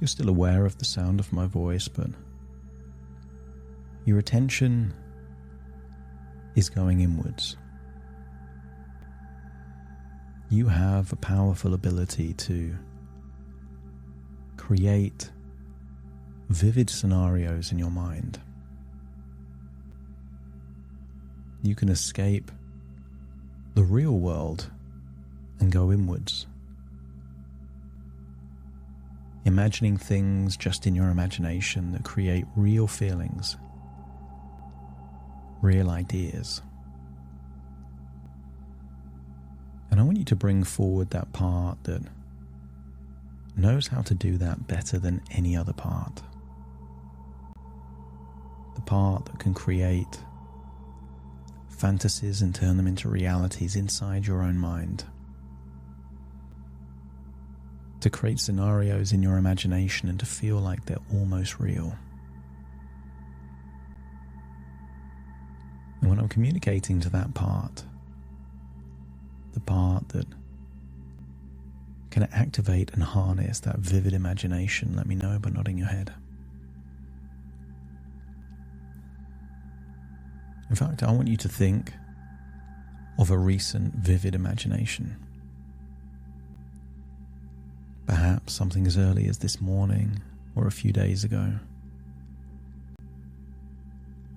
You're still aware of the sound of my voice, but your attention is going inwards. You have a powerful ability to create vivid scenarios in your mind. You can escape the real world and go inwards, imagining things just in your imagination that create real feelings, real ideas. And I want you to bring forward that part that knows how to do that better than any other part. The part that can create fantasies and turn them into realities inside your own mind. To create scenarios in your imagination and to feel like they're almost real. And when I'm communicating to that part, the part that can activate and harness that vivid imagination, let me know by nodding your head. In fact, I want you to think of a recent vivid imagination. Perhaps something as early as this morning or a few days ago.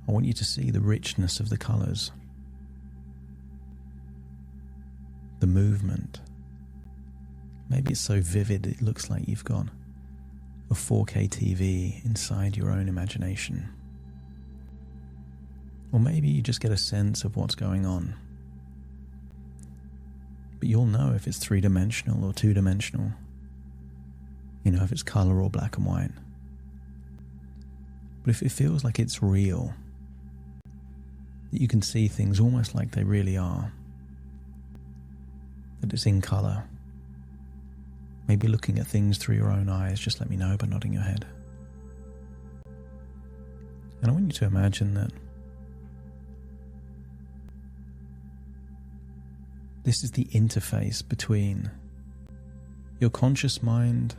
I want you to see the richness of the colours, the movement. Maybe it's so vivid it looks like you've got a 4K TV inside your own imagination. Or maybe you just get a sense of what's going on. But you'll know if it's 3-dimensional or 2-dimensional. You know, if it's colour or black and white. But if it feels like it's real, that you can see things almost like they really are, that it's in colour, maybe looking at things through your own eyes, just let me know by nodding your head. And I want you to imagine that this is the interface between your conscious mind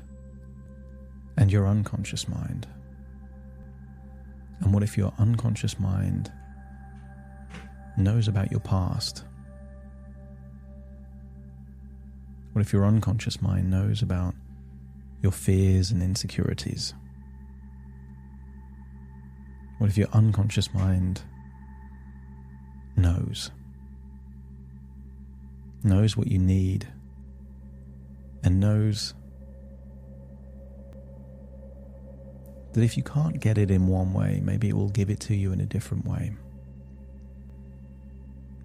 and your unconscious mind. And what if your unconscious mind knows about your past? What if your unconscious mind knows about your fears and insecurities? What if your unconscious mind knows what you need, and knows that if you can't get it in one way, maybe it will give it to you in a different way.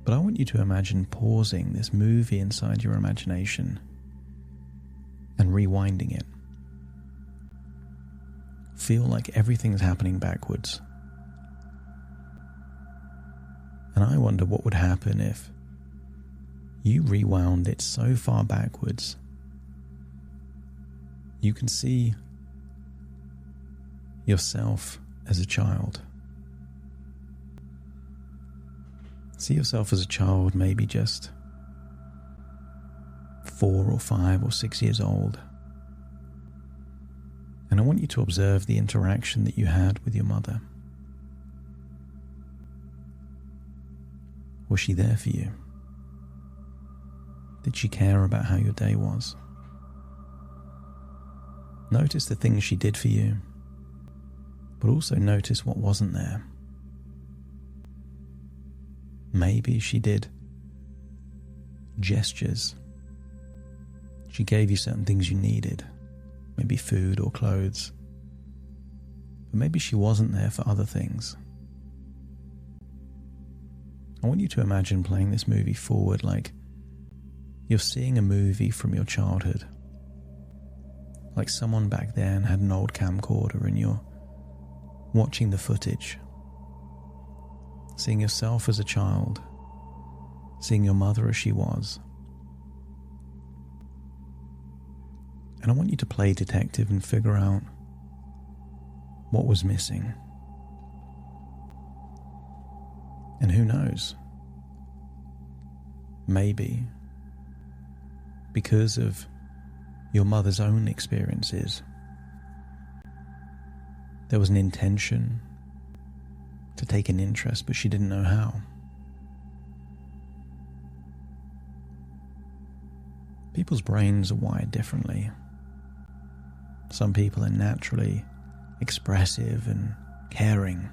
But I want you to imagine pausing this movie inside your imagination and rewinding it. Feel like everything's happening backwards. And I wonder what would happen if you rewound it so far backwards you can see yourself as a child. See yourself as a child, maybe just 4 or 5 or 6 years old. And I want you to observe the interaction that you had with your mother. Was she there for you? Did she care about how your day was? Notice the things she did for you, but also notice what wasn't there. Maybe she did gestures. She gave you certain things you needed, maybe food or clothes. But maybe she wasn't there for other things. I want you to imagine playing this movie forward like you're seeing a movie from your childhood. Like someone back then had an old camcorder and you're watching the footage. Seeing yourself as a child. Seeing your mother as she was. And I want you to play detective and figure out what was missing. And who knows? Maybe because of your mother's own experiences, There was an intention to take an interest, but she didn't know how. People's brains are wired differently. Some people are naturally expressive and caring.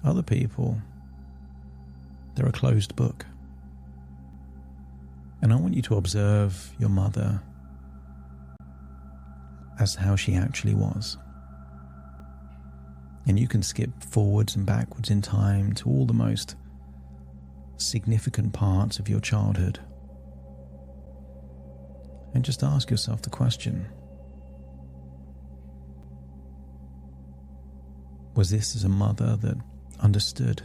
Other people, they're a closed book. And I want you to observe your mother as how she actually was. And you can skip forwards and backwards in time to all the most significant parts of your childhood. And just ask yourself the question, was this as a mother that understood?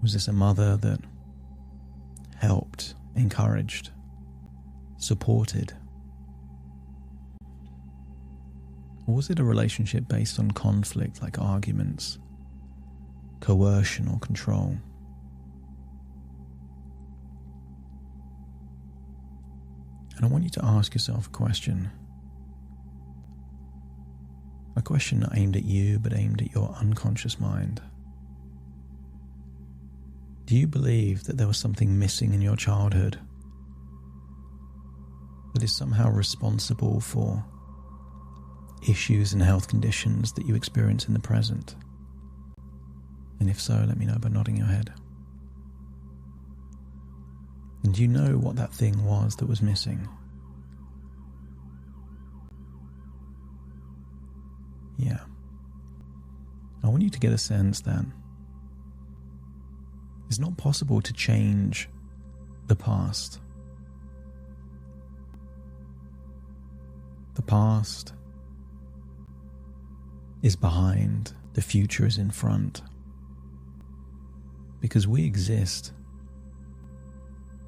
Was this a mother that helped, encouraged, supported? Or was it a relationship based on conflict, like arguments, coercion, or control? And I want you to ask yourself a question not aimed at you, but aimed at your unconscious mind. Do you believe that there was something missing in your childhood that is somehow responsible for issues and health conditions that you experience in the present? And if so, let me know by nodding your head. And do you know what that thing was that was missing? Yeah. I want you to get a sense that it's not possible to change the past. The past is behind, the future is in front. Because we exist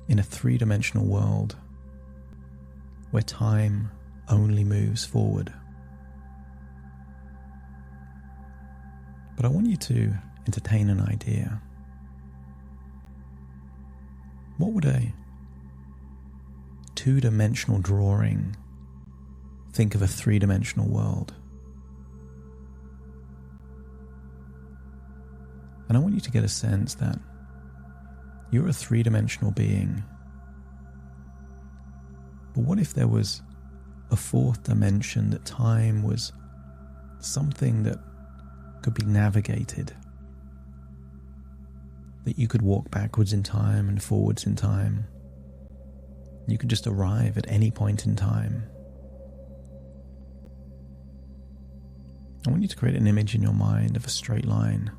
in a three-dimensional world where time only moves forward. But I want you to entertain an idea. What would a two-dimensional drawing think of a three-dimensional world? And I want you to get a sense that you're a three-dimensional being. But what if there was a fourth dimension, that time was something that could be navigated, that you could walk backwards in time and forwards in time. You could just arrive at any point in time. I want you to create an image in your mind of a straight line.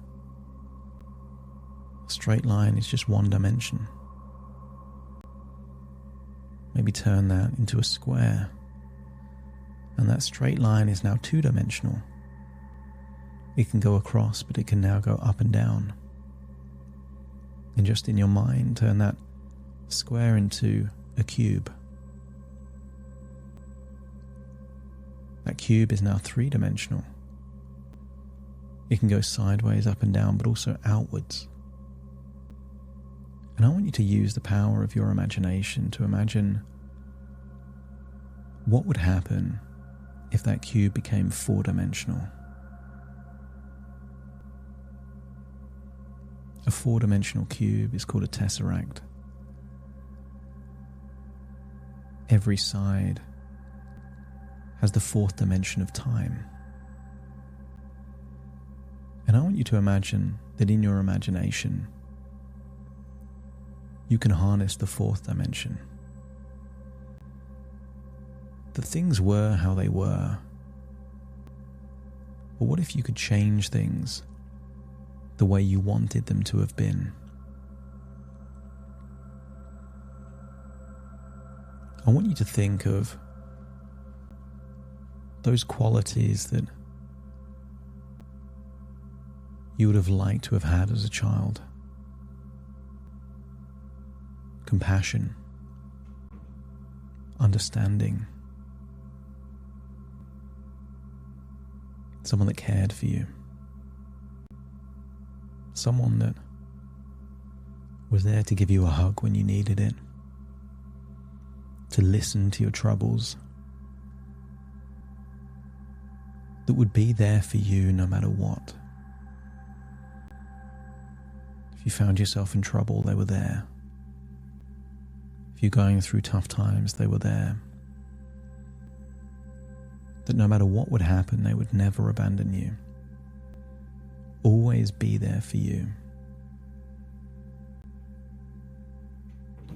A straight line is just one dimension. Maybe turn that into a square, and that straight line is now two-dimensional. It can go across, but it can now go up and down. And just in your mind, turn that square into a cube. That cube is now three-dimensional. It can go sideways, up and down, but also outwards. And I want you to use the power of your imagination to imagine what would happen if that cube became four-dimensional. A four-dimensional cube is called a tesseract. Every side has the fourth dimension of time. And I want you to imagine that in your imagination, you can harness the fourth dimension. That things were how they were. But what if you could change things the way you wanted them to have been? I want you to think of those qualities that you would have liked to have had as a child. Compassion, understanding, someone that cared for you, someone that was there to give you a hug when you needed it, to listen to your troubles, that would be there for you no matter what. If you found yourself in trouble, they were there. If you're going through tough times, they were there. That no matter what would happen, they would never abandon you. Always be there for you.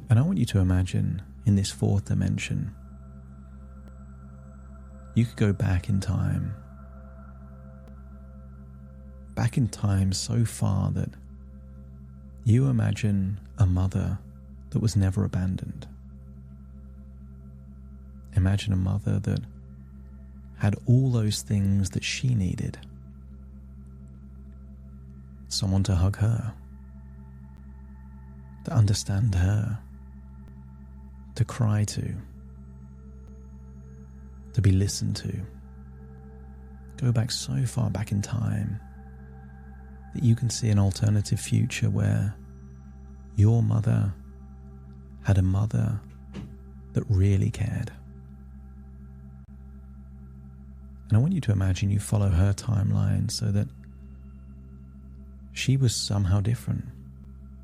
And I want you to imagine in this fourth dimension, you could go back in time so far that you imagine a mother that was never abandoned. Imagine a mother that had all those things that she needed. Someone to hug her, to understand her, to cry to be listened to. Go back so far back in time that you can see an alternative future where your mother had a mother that really cared. And I want you to imagine you follow her timeline so that she was somehow different,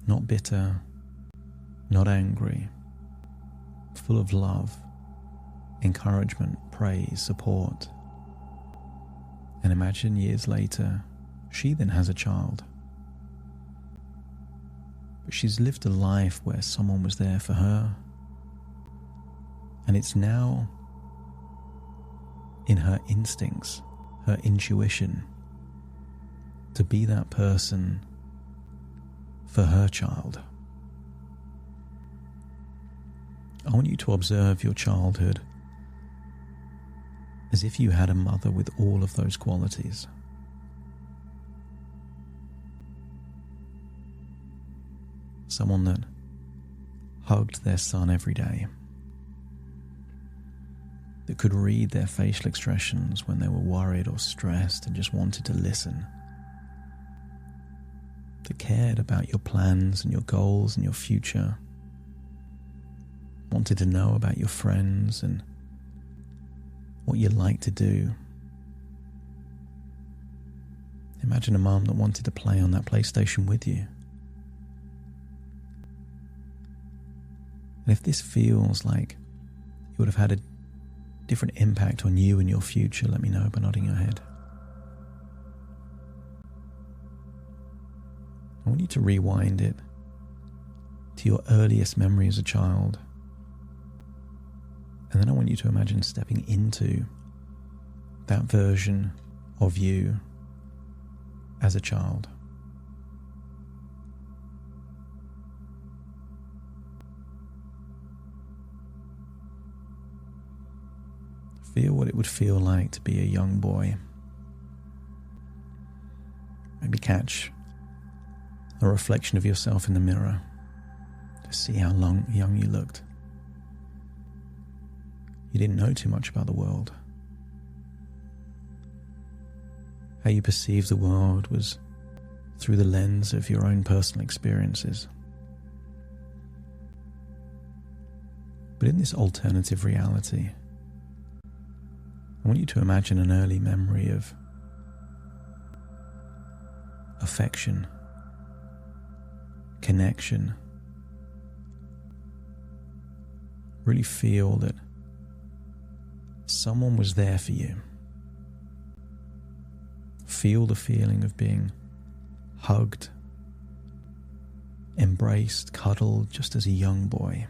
not bitter, not angry, full of love, encouragement, praise, support. And imagine years later, she then has a child. But she's lived a life where someone was there for her. And it's now in her instincts, her intuition, to be that person for her child. I want you to observe your childhood as if you had a mother with all of those qualities. Someone that hugged their son every day, that could read their facial expressions when they were worried or stressed and just wanted to listen, that cared about your plans and your goals and your future, wanted to know about your friends and what you like to do. Imagine a mum that wanted to play on that PlayStation with you. And if this feels like it would have had a different impact on you and your future, let me know by nodding your head. I want you to rewind it to your earliest memory as a child. And then I want you to imagine stepping into that version of you as a child. Feel what it would feel like to be a young boy. Maybe catch a reflection of yourself in the mirror to see how young you looked. You didn't know too much about the world. How you perceived the world was through the lens of your own personal experiences. But in this alternative reality, I want you to imagine an early memory of affection, connection. Really feel that someone was there for you. Feel the feeling of being hugged, embraced, cuddled just as a young boy.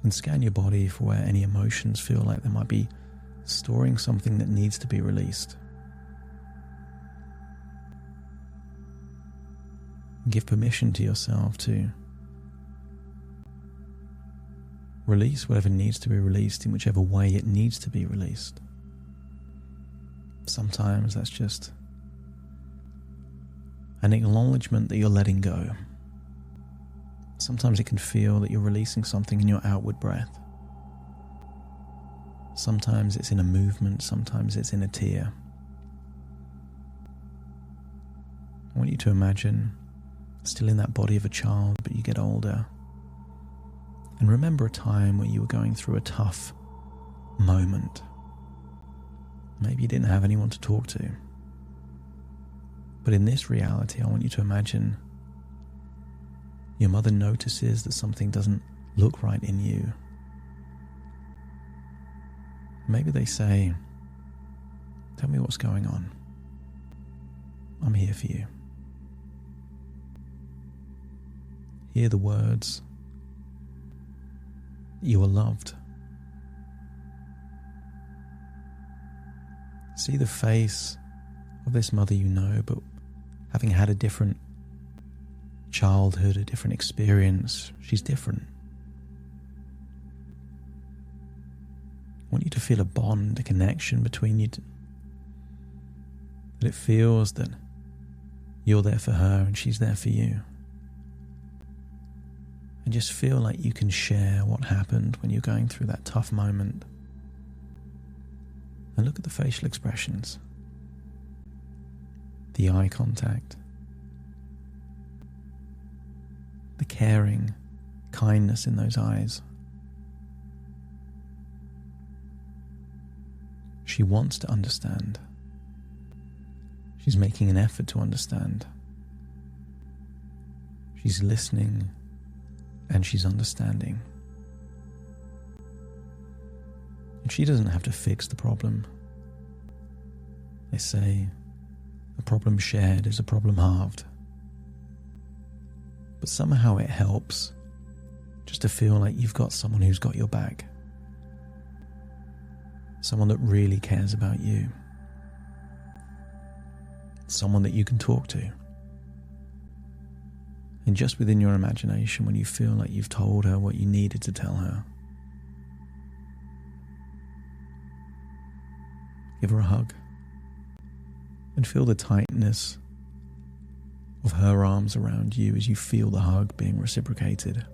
And scan your body for where any emotions feel like they might be storing something that needs to be released. Give permission to yourself to release whatever needs to be released in whichever way it needs to be released. Sometimes that's just an acknowledgement that you're letting go. Sometimes it can feel that you're releasing something in your outward breath. Sometimes it's in a movement, sometimes it's in a tear. I want you to imagine still in that body of a child, but you get older. And remember a time where you were going through a tough moment. Maybe you didn't have anyone to talk to. But in this reality, I want you to imagine your mother notices that something doesn't look right in you. Maybe they say, "Tell me what's going on. I'm here for you." Hear the words, "You are loved." See the face of this mother you know, but having had a different childhood, a different experience, she's different. I want you to feel a bond, a connection between you. That it feels that you're there for her and she's there for you. And just feel like you can share what happened when you're going through that tough moment. And look at the facial expressions, the eye contact, the caring kindness in those eyes. She wants to understand. She's making an effort to understand. She's listening and she's understanding. And she doesn't have to fix the problem. They say, a problem shared is a problem halved. But somehow it helps just to feel like you've got someone who's got your back. Someone that really cares about you. Someone that you can talk to. And just within your imagination, when you feel like you've told her what you needed to tell her, give her a hug and feel the tightness of her arms around you as you feel the hug being reciprocated.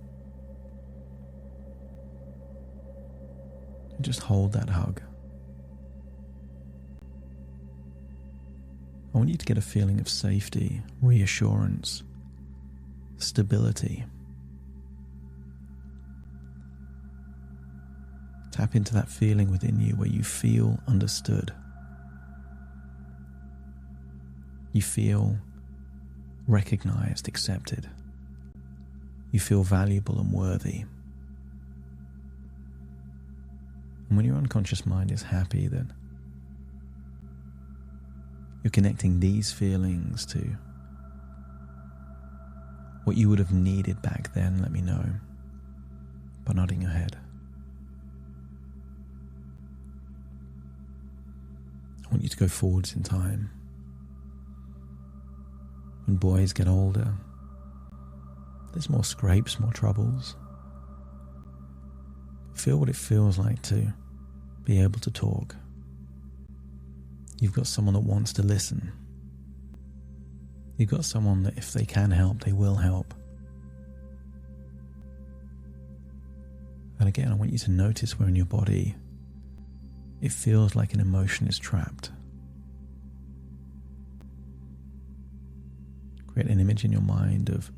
And just hold that hug. I want you to get a feeling of safety, reassurance, stability. Tap into that feeling within you where you feel understood. You feel recognized, accepted. You feel valuable and worthy. And when your unconscious mind is happy that you're connecting these feelings to what you would have needed back then, let me know by nodding your head. I want you to go forwards in time. When boys get older, there's more scrapes, more troubles. Feel what it feels like to be able to talk. You've got someone that wants to listen. You've got someone that if they can help, they will help. And again, I want you to notice where in your body it feels like an emotion is trapped. Create an image in your mind of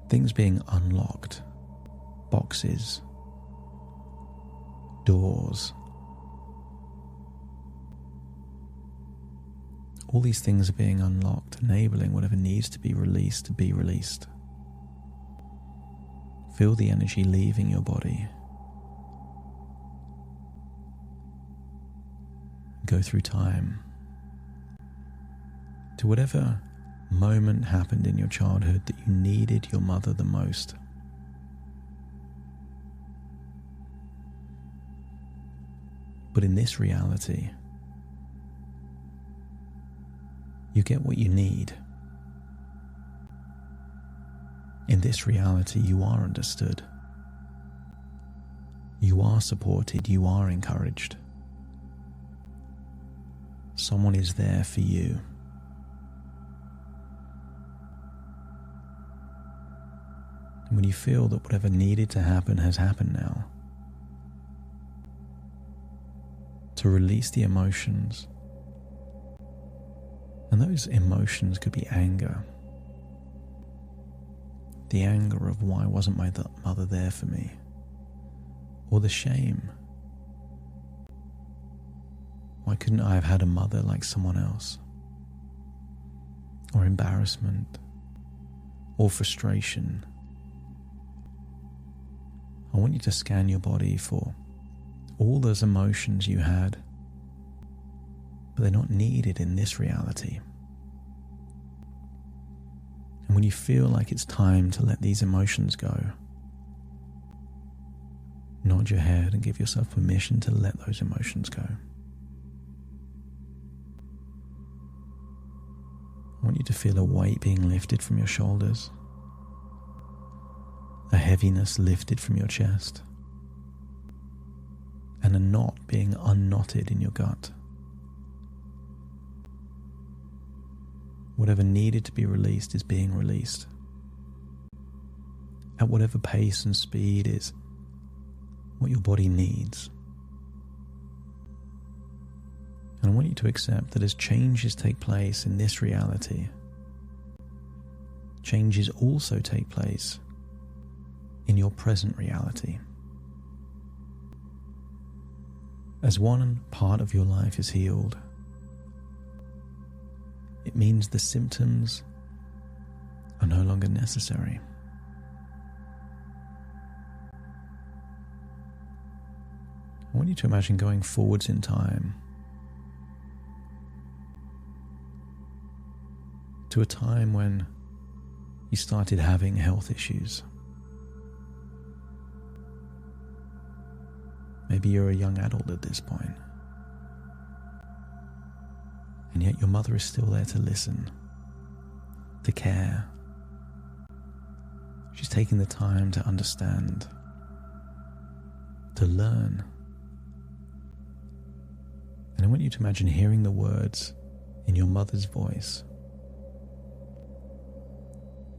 things being unlocked, boxes, doors. All these things are being unlocked, enabling whatever needs to be released to be released. Feel the energy leaving your body. Go through time to whatever moment happened in your childhood that you needed your mother the most. But in this reality, you get what you need. In this reality, you are understood. You are supported. You are encouraged. Someone is there for you. And when you feel that whatever needed to happen has happened now, to release the emotions, and those emotions could be anger, The anger of why wasn't my mother there for me? Or the shame. Why couldn't I have had a mother like someone else? Or embarrassment. Or frustration. I want you to scan your body for all those emotions you had, but they're not needed in this reality. And when you feel like it's time to let these emotions go, nod your head and give yourself permission to let those emotions go. I want you to feel a weight being lifted from your shoulders, a heaviness lifted from your chest, and a knot being unknotted in your gut. Whatever needed to be released is being released. At whatever pace and speed is what your body needs. And I want you to accept that as changes take place in this reality, changes also take place in your present reality. As one part of your life is healed, it means the symptoms are no longer necessary. I want you to imagine going forwards in time to a time when you started having health issues. Maybe you're a young adult at this point, and yet your mother is still there to listen, to care. She's taking the time to understand, to learn. And I want you to imagine hearing the words in your mother's voice.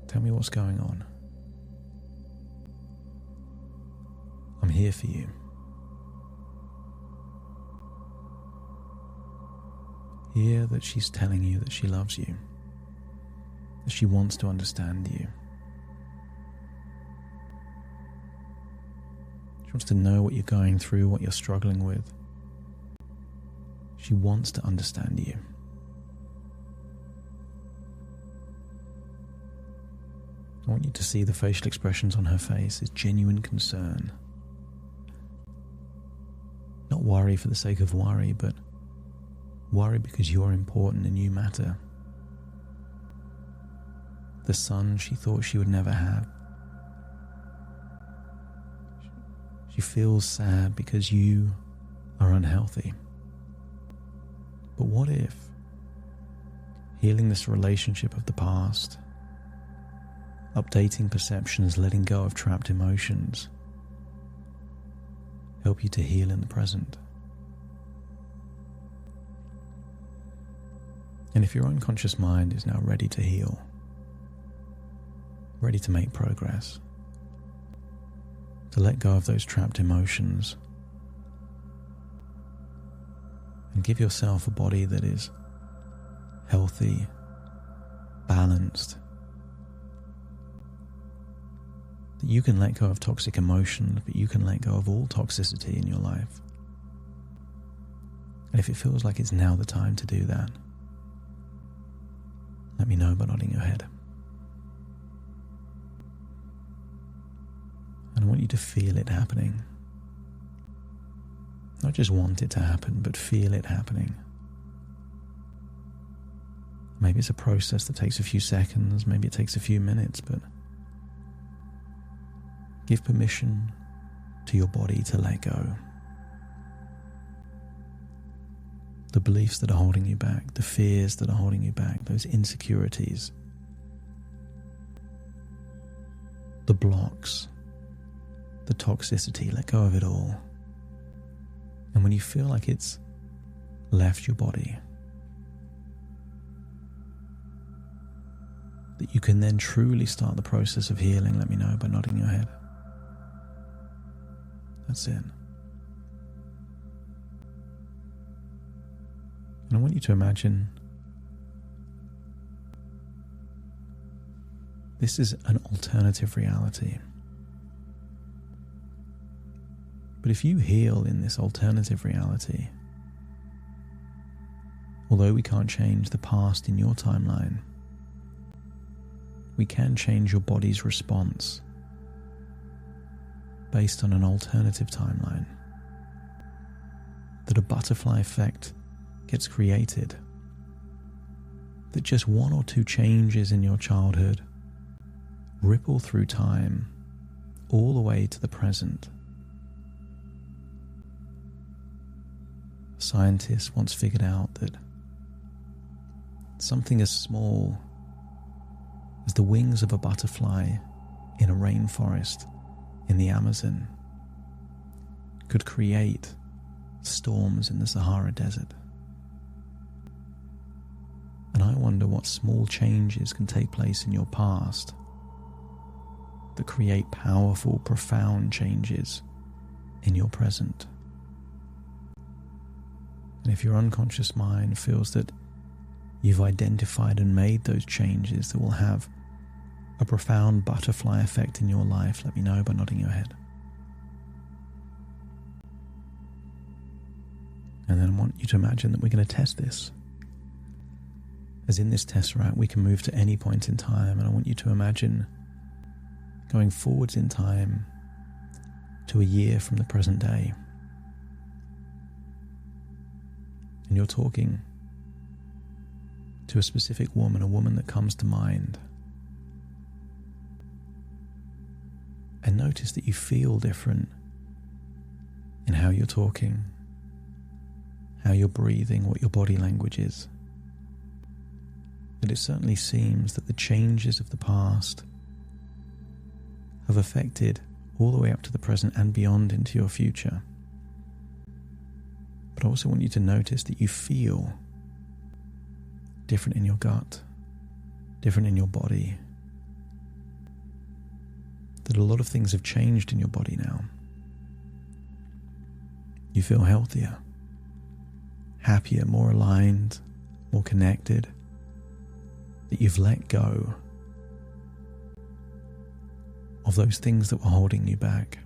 Tell me what's going on. I'm here for you. Hear that she's telling you that she loves you, that she wants to understand you. She wants to know what you're going through, what you're struggling with. She wants to understand you. I want you to see the facial expressions on her face as genuine concern. Not worry for the sake of worry, but worry because you're important and you matter. The son she thought she would never have. She feels sad because you are unhealthy. But what if healing this relationship of the past, updating perceptions, letting go of trapped emotions, help you to heal in the present? And if your unconscious mind is now ready to heal, ready to make progress, to let go of those trapped emotions, and give yourself a body that is healthy, balanced, that you can let go of toxic emotions, but you can let go of all toxicity in your life. And if it feels like it's now the time to do that, let me know by nodding your head. And I want you to feel it happening. Not just want it to happen, but feel it happening. Maybe it's a process that takes a few seconds, maybe it takes a few minutes, but give permission to your body to let go. The beliefs that are holding you back, the fears that are holding you back, those insecurities, the blocks, the toxicity, let go of it all. And when you feel like it's left your body, that you can then truly start the process of healing, let me know by nodding your head. That's it. And I want you to imagine This is an alternative reality. But if you heal in this alternative reality, although we can't change the past in your timeline, we can change your body's response based on an alternative timeline. That a butterfly effect gets created, that just one or two changes in your childhood ripple through time all the way to the present. Scientists once figured out that something as small as the wings of a butterfly in a rainforest in the Amazon could create storms in the Sahara Desert. And I wonder what small changes can take place in your past that create powerful, profound changes in your present. And if your unconscious mind feels that you've identified and made those changes that will have a profound butterfly effect in your life, let me know by nodding your head. And then I want you to imagine that we're going to test this. As in this tesseract, we can move to any point in time, and I want you to imagine going forwards in time to a year from the present day. And you're talking to a specific woman, a woman that comes to mind. And notice that you feel different in how you're talking, how you're breathing, what your body language is. That it certainly seems that the changes of the past have affected all the way up to the present and beyond into your future. But I also want you to notice that you feel different in your gut, different in your body. That a lot of things have changed in your body now. You feel healthier, happier, more aligned, more connected. That you've let go of those things that were holding you back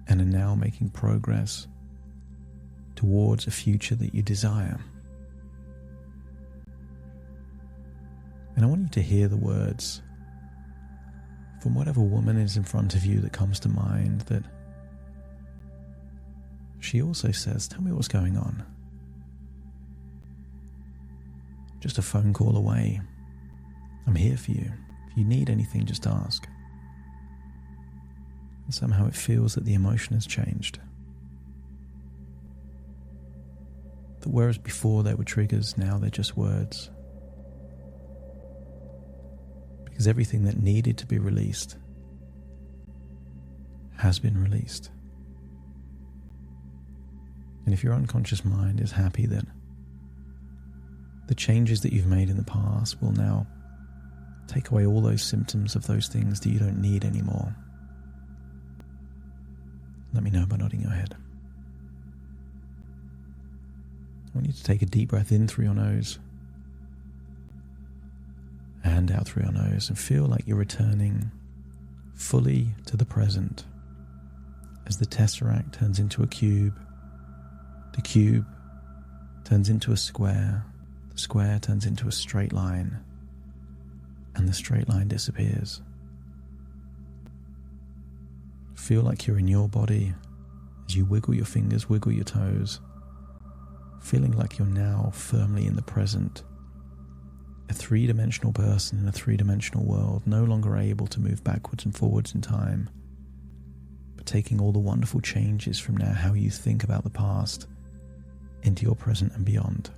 and are now making progress towards a future that you desire. And I want you to hear the words from whatever woman is in front of you that comes to mind, that she also says, tell me what's going on. Just a phone call away. I'm here for you. If you need anything, just ask. And somehow it feels that the emotion has changed. That whereas before they were triggers, now they're just words. Because everything that needed to be released has been released. And if your unconscious mind is happy that the changes that you've made in the past will now take away all those symptoms of those things that you don't need anymore, let me know by nodding your head. I want you to take a deep breath in through your nose and out through your nose and feel like you're returning fully to the present as the tesseract turns into a cube, the cube turns into a square, the square turns into a straight line, and the straight line disappears. Feel like you're in your body as you wiggle your fingers, wiggle your toes, feeling like you're now firmly in the present, a three-dimensional person in a three-dimensional world, no longer able to move backwards and forwards in time, but taking all the wonderful changes from now, how you think about the past, into your present and beyond.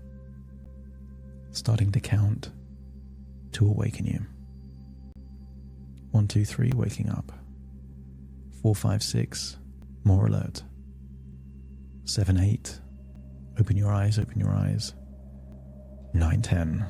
Starting to count to awaken you. 1, 2, 3, waking up. 4, 5, 6, more alert. 7, 8, open your eyes, open your eyes. 9, 10.